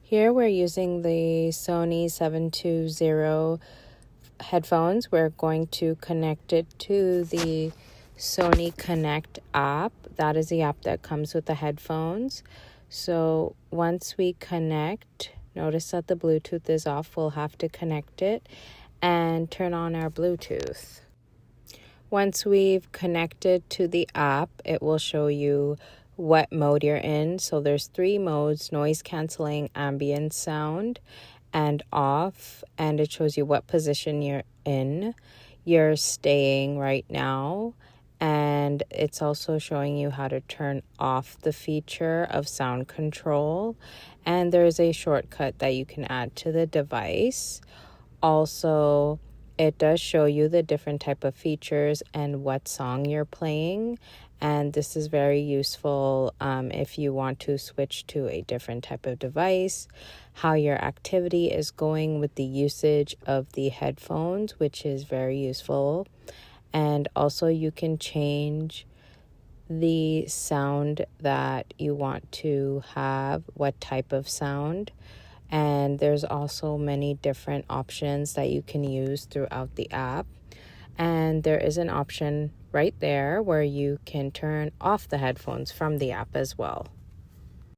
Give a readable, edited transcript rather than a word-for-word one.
Here we're using the Sony 720 headphones. We're going to connect it to the Sony Connect app. That is the app that comes with the headphones. So once we connect, notice that the Bluetooth is off. We'll have to connect it and turn on our Bluetooth. Once we've connected to the app, it will show you what mode you're in. So there's 3 modes: noise canceling, ambient sound, and off. And it shows you what position you're in. You're staying right now. And it's also showing you how to turn off the feature of sound control. And there's a shortcut that you can add to the device. Also, it does show you the different type of features and what song you're playing. And this is very useful if you want to switch to a different type of device, how your activity is going with the usage of the headphones, which is very useful. And also you can change the sound that you want to have, what type of sound. And there's also many different options that you can use throughout the app. And there is an option right there where you can turn off the headphones from the app as well.